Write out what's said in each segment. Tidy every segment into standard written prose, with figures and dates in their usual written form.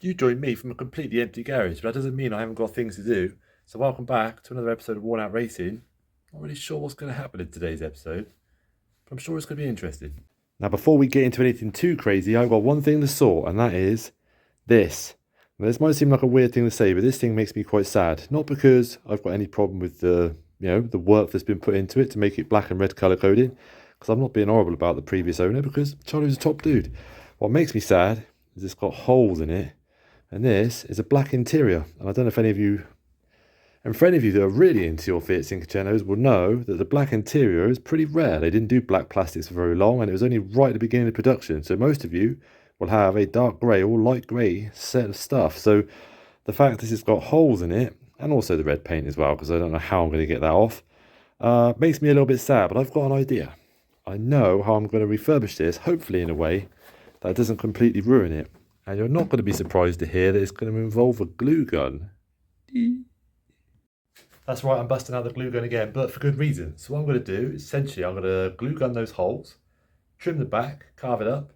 You joined me from a completely empty garage, but that doesn't mean I haven't got things to do. So welcome back to another episode of Worn Out Racing. Not really sure what's going to happen in today's episode, but I'm sure it's going to be interesting. Now, before we get into anything too crazy, I've got one thing to sort, and that is this. Now, this might seem like a weird thing to say, but this thing makes me quite sad. Not because I've got any problem with the work that's been put into it to make it black and red color coding, because I'm not being horrible about the previous owner, because Charlie was a top dude. What makes me sad is it's got holes in it, and this is a black interior. And I don't know if any of you, and for any of you that are really into your Fiat Cinquecentos, will know that the black interior is pretty rare. They didn't do black plastics for very long, and it was only right at the beginning of production. So most of you will have a dark grey or light grey set of stuff. So the fact this has got holes in it, and also the red paint as well, because I don't know how I'm going to get that off, makes me a little bit sad. But I've got an idea. I know how I'm going to refurbish this, hopefully in a way that doesn't completely ruin it. And you're not going to be surprised to hear that it's going to involve a glue gun. That's right, I'm busting out the glue gun again, but for good reason. So what I'm going to do, essentially, I'm going to glue gun those holes, trim the back, carve it up,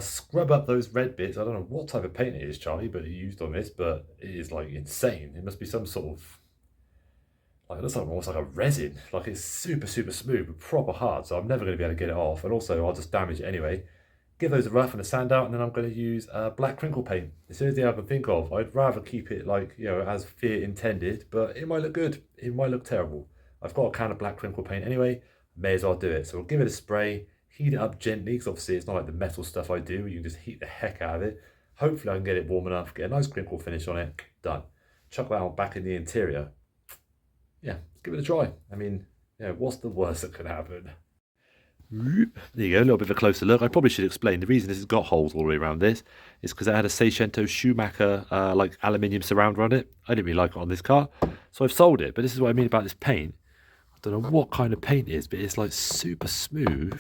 scrub up those red bits. I don't know what type of paint it is, Charlie, but it used on this, but it is like insane. It must be some sort of, like, it looks like almost like a resin. Like, it's super, super smooth, but proper hard, so I'm never going to be able to get it off. And also, I'll just damage it anyway. Give those a rough and a sand out, and then I'm going to use black crinkle paint. It's the only thing I can think of. I'd rather keep it like, as Fiat intended, but it might look good. It might look terrible. I've got a can of black crinkle paint anyway. May as well do it. So we'll give it a spray, heat it up gently, because obviously it's not like the metal stuff I do. You can just heat the heck out of it. Hopefully I can get it warm enough, get a nice crinkle finish on it. Done. Chuck that on back in the interior. Yeah, give it a try. I mean, what's the worst that could happen? There you go, a little bit of a closer look. I probably should explain the reason this has got holes all the way around this is because it had a cinquecento Schumacher like aluminium surround around it. I didn't really like it on this car, so I've sold it. But this is what I mean about this paint. I don't know what kind of paint it is, but it's like super smooth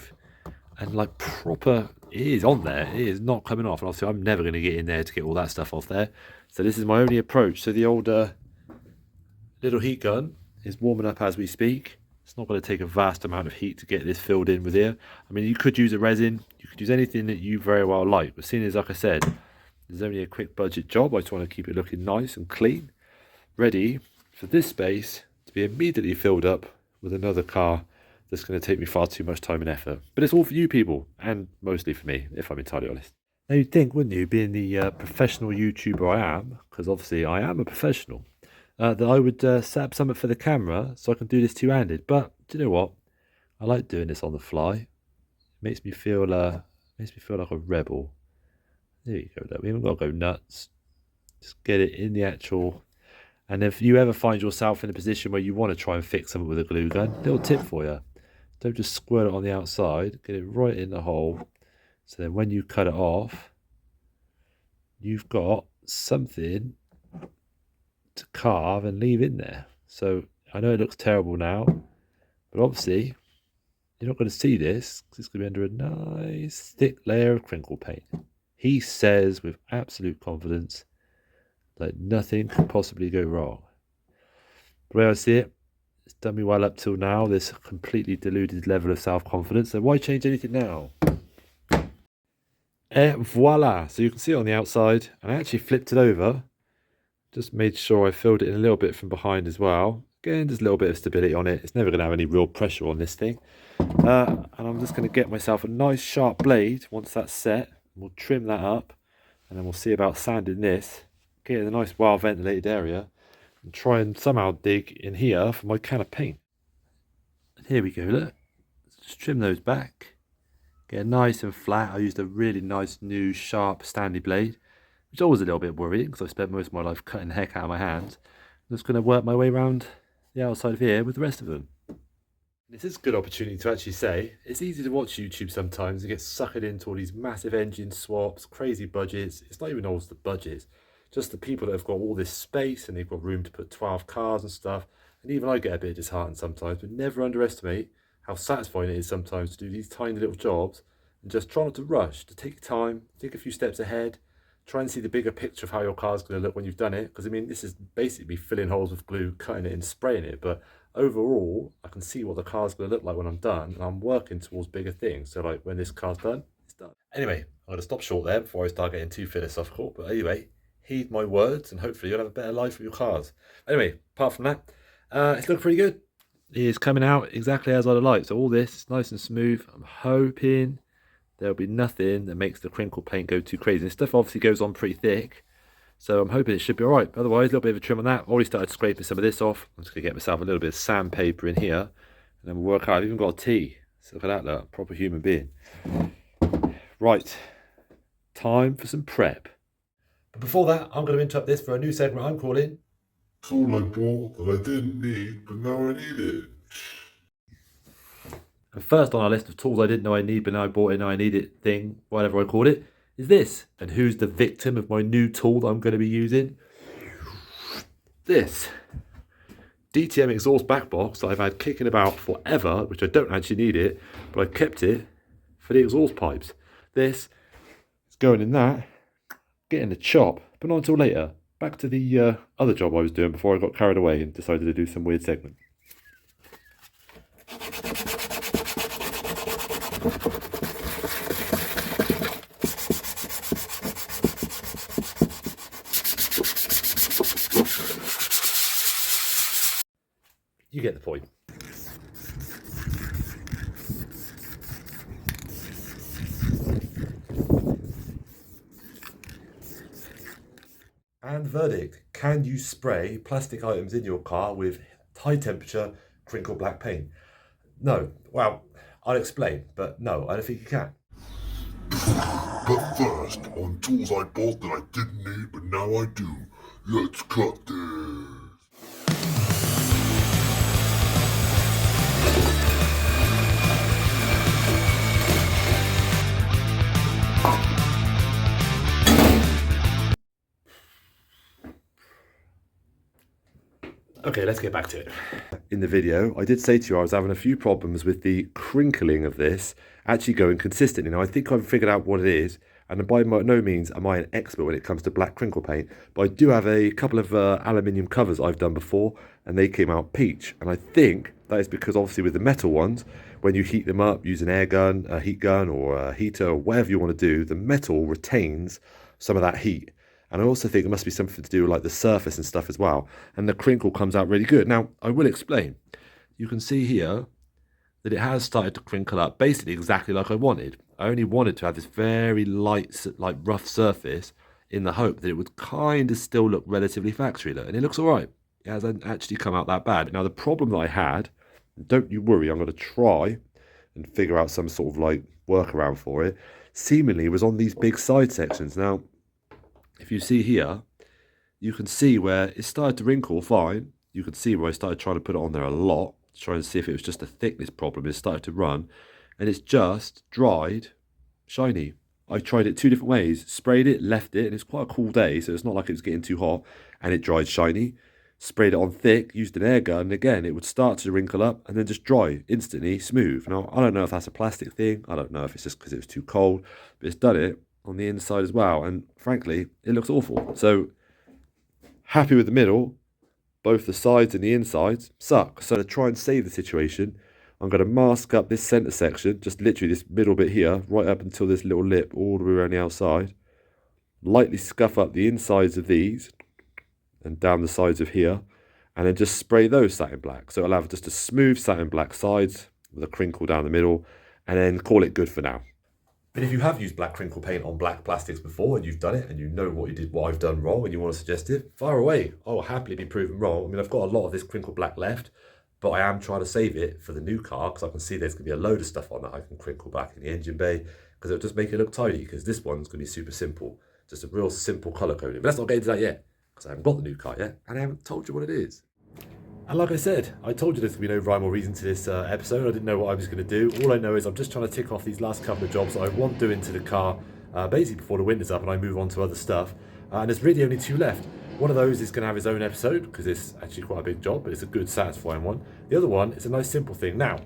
and like proper. It is on there. It is not coming off. And obviously, I'm never going to get in there to get all that stuff off there. So this is my only approach. So the old little heat gun is warming up as we speak. It's not going to take a vast amount of heat to get this filled in with here. I mean, you could use a resin. You could use anything that you very well like. But seeing as, like I said, there's only a quick budget job. I just want to keep it looking nice and clean. Ready for this space to be immediately filled up with another car that's going to take me far too much time and effort. But it's all for you people, and mostly for me, if I'm entirely honest. Now you'd think, wouldn't you, being the professional YouTuber I am, because obviously I am a professional, that I would set up something for the camera so I can do this two-handed. But do you know what? I like doing this on the fly. It makes me feel like a rebel. There you go. Look, we haven't got to go nuts. Just get it in the actual. And if you ever find yourself in a position where you want to try and fix something with a glue gun, little tip for you: don't just squirt it on the outside. Get it right in the hole. So then when you cut it off, you've got something to carve and leave in there. So I know it looks terrible now, but obviously you're not going to see this because it's going to be under a nice thick layer of crinkle paint. He says with absolute confidence that nothing could possibly go wrong. The way I see it, it's done me well up till now, this completely deluded level of self-confidence. So why change anything now? Et voila! So you can see it on the outside, and I actually flipped it over. Just made sure I filled it in a little bit from behind as well. Again, just a little bit of stability on it. It's never going to have any real pressure on this thing. And I'm just going to get myself a nice sharp blade once that's set. We'll trim that up. And then we'll see about sanding this. Get in a nice well ventilated area. And try and somehow dig in here for my can of paint. And here we go, look. Just trim those back. Get it nice and flat. I used a really nice new sharp Stanley blade, which is always a little bit worrying because I've spent most of my life cutting the heck out of my hands. I'm just going to work my way around the outside of here with the rest of them. This is a good opportunity to actually say, it's easy to watch YouTube sometimes and get suckered into all these massive engine swaps, crazy budgets. It's not even always the budgets, just the people that have got all this space and they've got room to put 12 cars and stuff. And even I get a bit disheartened sometimes, but never underestimate how satisfying it is sometimes to do these tiny little jobs and just try not to rush, to take your time, think a few steps ahead, try and see the bigger picture of how your car's going to look when you've done it. Because I mean, this is basically filling holes with glue, cutting it and spraying it. But overall, I can see what the car's going to look like when I'm done. And I'm working towards bigger things. So like when this car's done, it's done. Anyway, I'm going to stop short there before I start getting too philosophical. But anyway, heed my words, and hopefully you'll have a better life with your cars. Anyway, apart from that, it's looking pretty good. It's coming out exactly as I'd like. So all this is nice and smooth. I'm hoping there'll be nothing that makes the crinkle paint go too crazy. This stuff obviously goes on pretty thick, so I'm hoping it should be all right. Otherwise, a little bit of a trim on that. I've already started scraping some of this off. I'm just going to get myself a little bit of sandpaper in here, and then we'll work out. I've even got a tea. So look at that, look, proper human being. Right, time for some prep. But before that, I'm going to interrupt this for a new segment I'm calling Tool I bought that I didn't need, but now I need it. And first on our list of tools I didn't know I need, but now I bought it, now I need it thing, whatever I called it, is this. And who's the victim of my new tool that I'm going to be using? This DTM exhaust back box that I've had kicking about forever, which I don't actually need it, but I kept it for the exhaust pipes. This is going in that, getting the chop, but not until later. Back to the other job I was doing before I got carried away and decided to do some weird segment. You get the point. And verdict, can you spray plastic items in your car with high temperature crinkle black paint? No. Well, I'll explain, but no, I don't think you can. But first, on tools I bought that I didn't need, but now I do. Let's cut this. Okay, let's get back to it. In the video, I did say to you I was having a few problems with the crinkling of this actually going consistently. Now, I think I've figured out what it is, and by no means am I an expert when it comes to black crinkle paint, but I do have a couple of aluminium covers I've done before, and they came out peach. And I think that is because obviously with the metal ones, when you heat them up, use an air gun, a heat gun, or a heater, or whatever you want to do, the metal retains some of that heat. And I also think it must be something to do with like the surface and stuff as well. And the crinkle comes out really good. Now, I will explain. You can see here that it has started to crinkle up basically exactly like I wanted. I only wanted to have this very light, like rough surface in the hope that it would kind of still look relatively factory look. And it looks all right. It hasn't actually come out that bad. Now, the problem that I had, don't you worry, I'm going to try and figure out some sort of like workaround for it, seemingly was on these big side sections. Now, if you see here, you can see where it started to wrinkle fine. You can see where I started trying to put it on there a lot, trying to see if it was just a thickness problem. It started to run, and it's just dried shiny. I've tried it two different ways. Sprayed it, left it, and it's quite a cool day, so it's not like it was getting too hot, and it dried shiny. Sprayed it on thick, used an air gun, and again, it would start to wrinkle up, and then just dry instantly, smooth. Now, I don't know if that's a plastic thing. I don't know if it's just because it was too cold, but it's done it on the inside as well, and frankly it looks awful. So happy with the middle, both the sides and the insides suck. So to try and save the situation, I'm going to mask up this center section, just literally this middle bit here, right up until this little lip all the way around the outside. Lightly scuff up the insides of these and down the sides of here, and then just spray those satin black. So I'll have just a smooth satin black sides with a crinkle down the middle, and then call it good for now. But if you have used black crinkle paint on black plastics before and you've done it and you know what I've done wrong and you want to suggest it, fire away. I will happily be proven wrong. I mean, I've got a lot of this crinkle black left, but I am trying to save it for the new car because I can see there's going to be a load of stuff on that I can crinkle back in the engine bay because it'll just make it look tidy, because this one's going to be super simple. Just a real simple colour coding. But let's not get into that yet because I haven't got the new car yet and I haven't told you what it is. And like I said, I told you there's going to be no rhyme or reason to this episode. I didn't know what I was going to do. All I know is I'm just trying to tick off these last couple of jobs that I want doing to the car, basically before the winter's up and I move on to other stuff. And there's really only two left. One of those is going to have its own episode because it's actually quite a big job, but it's a good, satisfying one. The other one is a nice, simple thing. Now,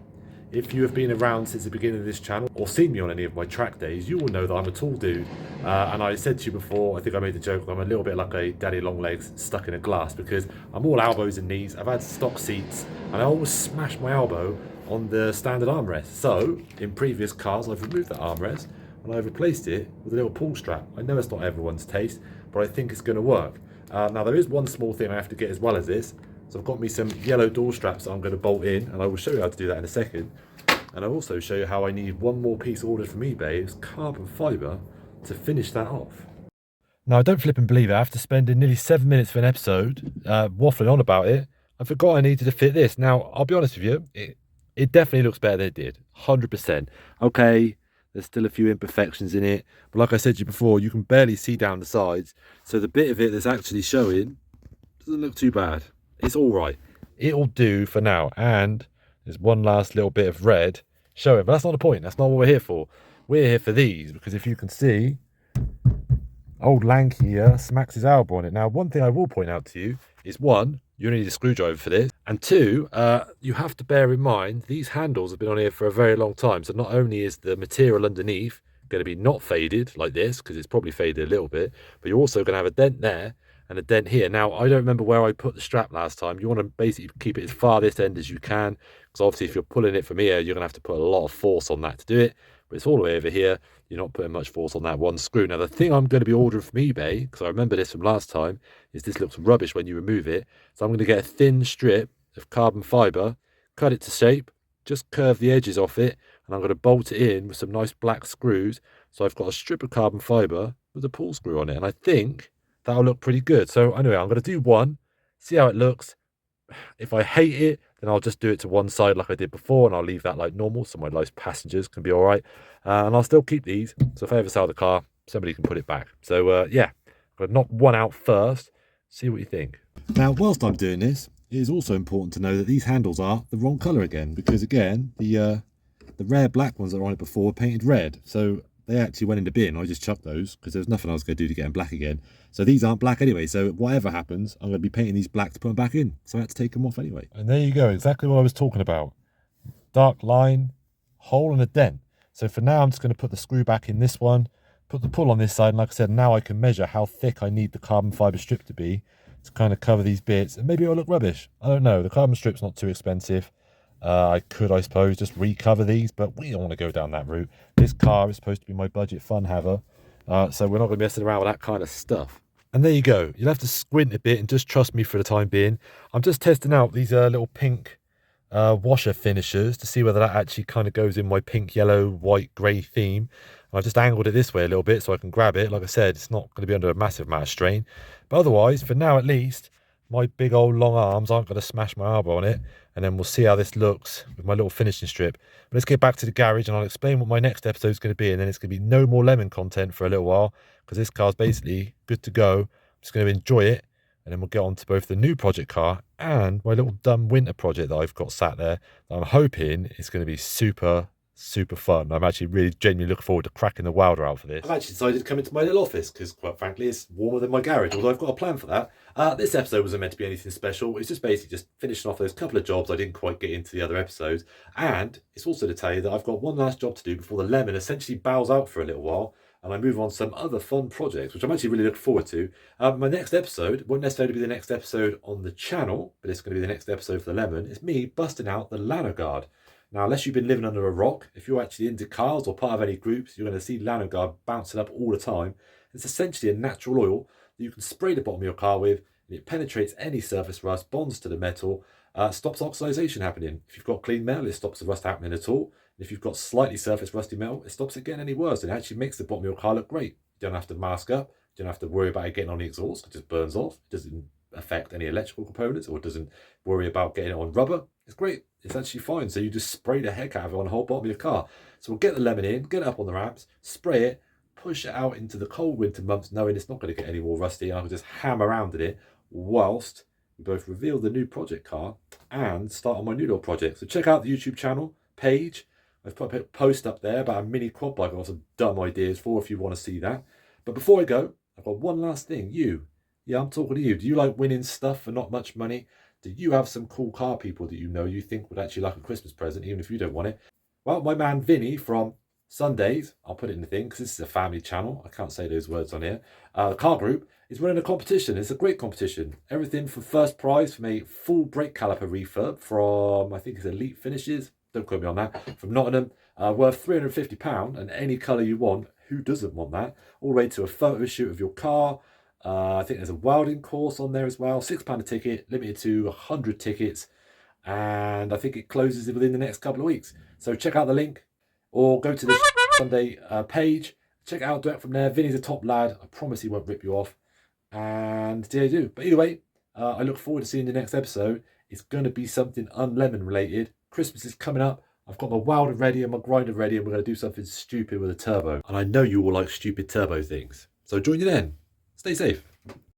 if you have been around since the beginning of this channel or seen me on any of my track days, you will know that I'm a tall dude. And I said to you before, I think I made the joke, I'm a little bit like a daddy long legs stuck in a glass because I'm all elbows and knees. I've had stock seats and I always smash my elbow on the standard armrest. So in previous cars, I've removed that armrest and I've replaced it with a little pull strap. I know it's not everyone's taste, but I think it's going to work. Now there is one small thing I have to get as well as this. So I've got me some yellow door straps that I'm going to bolt in, and I will show you how to do that in a second. And I'll also show you how I need one more piece ordered from eBay. It's carbon fibre to finish that off. Now, I don't flip and believe it. After spending nearly 7 minutes for an episode waffling on about it, I forgot I needed to fit this. Now, I'll be honest with you, it definitely looks better than it did. 100%. Okay, there's still a few imperfections in it. But like I said to you before, you can barely see down the sides. So the bit of it that's actually showing doesn't look too bad. It's all right. It'll do for now. And there's one last little bit of red showing. But that's not the point. That's not what we're here for. We're here for these. Because if you can see, old Lanky here smacks his elbow on it. Now, one thing I will point out to you is, one, you need a screwdriver for this. And two, you have to bear in mind, these handles have been on here for a very long time. So not only is the material underneath going to be not faded like this, because it's probably faded a little bit, but you're also going to have a dent there and a dent here. Now, I don't remember where I put the strap last time. You want to basically keep it as far this end as you can, because obviously if you're pulling it from here, you're going to have to put a lot of force on that to do it. But it's all the way over here. You're not putting much force on that one screw. Now, the thing I'm going to be ordering from eBay, because I remember this from last time, is this looks rubbish when you remove it. So I'm going to get a thin strip of carbon fibre, cut it to shape, just curve the edges off it, and I'm going to bolt it in with some nice black screws. So I've got a strip of carbon fibre with a pull screw on it. And I think that'll look pretty good. So anyway, I'm going to do one, see how it looks. If I hate it, then I'll just do it to one side like I did before, and I'll leave that like normal so my nice passengers can be all right. And I'll still keep these, so if I ever sell the car, somebody can put it back. So yeah, I'm going to knock one out first, see what you think. Now, whilst I'm doing this, it is also important to know that these handles are the wrong colour again, because again, the rare black ones that were on it before were painted red. So they actually went in the bin. I just chucked those because there was nothing I was going to do to get them black again. So these aren't black anyway. So whatever happens, I'm going to be painting these black to put them back in. So I had to take them off anyway. And there you go. Exactly what I was talking about. Dark line, hole and a dent. So for now, I'm just going to put the screw back in this one, put the pull on this side. And like I said, now I can measure how thick I need the carbon fibre strip to be to kind of cover these bits. And maybe it'll look rubbish. I don't know. The carbon strip's not too expensive. I could, I suppose, just recover these, but we don't want to go down that route. This car is supposed to be my budget fun haver, so we're not going to be messing around with that kind of stuff. And there you go. You'll have to squint a bit and just trust me for the time being. I'm just testing out these little pink washer finishers to see whether that actually kind of goes in my pink, yellow, white, grey theme. I just angled it this way a little bit so I can grab it. Like I said, it's not going to be under a massive amount of strain. But otherwise, for now at least, my big old long arms aren't going to smash my elbow on it. And then we'll see how this looks with my little finishing strip. But let's get back to the garage and I'll explain what my next episode is going to be. And then it's going to be no more lemon content for a little while, because this car's basically good to go. I'm just going to enjoy it. And then we'll get on to both the new project car and my little dumb winter project that I've got sat there that I'm hoping is going to be super fun. I'm actually really genuinely looking forward to cracking the welder out for this. I've actually decided to come into my little office because, quite frankly, it's warmer than my garage, although I've got a plan for that. This episode wasn't meant to be anything special. It's just basically just finishing off those couple of jobs I didn't quite get into the other episodes. And it's also to tell you that I've got one last job to do before the lemon essentially bows out for a little while and I move on to some other fun projects, which I'm actually really looking forward to. My next episode won't necessarily be the next episode on the channel, but it's going to be the next episode for the lemon. It's me busting out the lanoguard. Now, unless you've been living under a rock, if you're actually into cars or part of any groups, you're going to see lanoguard bouncing up all the time. It's essentially a natural oil that you can spray the bottom of your car with, and it penetrates any surface rust, bonds to the metal, stops oxidation happening. If you've got clean metal, it stops the rust happening at all. And if you've got slightly surface rusty metal, it stops it getting any worse, and it actually makes the bottom of your car look great. You don't have to mask up, you don't have to worry about it getting on the exhaust, it just burns off. It doesn't affect any electrical components, or it doesn't worry about getting it on rubber. It's great. It's actually fine. So you just spray the heck out of it on the whole bottom of your car. So we'll get the lemon in, get it up on the ramps, spray it, push it out into the cold winter months, knowing it's not going to get any more rusty. I can just hammer around in it whilst we both reveal the new project car and start on my new little project. So check out the YouTube channel page. I've put a post up there about a mini quad bike I've got some dumb ideas for if you want to see that. But before I go, I've got one last thing. Yeah, I'm talking to you. Do you like winning stuff for not much money? Do you have some cool car people that you think would actually like a Christmas present, even if you don't want it? Well, my man Vinny from Sundays, I'll put it in the thing because this is a family channel. I can't say those words on here. The car group is running a competition. It's a great competition. Everything from first prize from a full brake caliper refurb from, I think it's Elite Finishes. Don't quote me on that. From Nottingham, worth £350 and any colour you want. Who doesn't want that? All the way to a photo shoot of your car, I think there's a welding course on there as well. £6 a ticket, limited to 100 tickets. And I think it closes within the next couple of weeks. So check out the link or go to the Sunday page. Check it out direct from there. Vinny's a top lad. I promise he won't rip you off. And there you do. But either way, I look forward to seeing the next episode. It's going to be something unlemon related. Christmas is coming up. I've got my welder ready and my grinder ready, and we're going to do something stupid with a turbo. And I know you all like stupid turbo things. So join you then. Stay safe.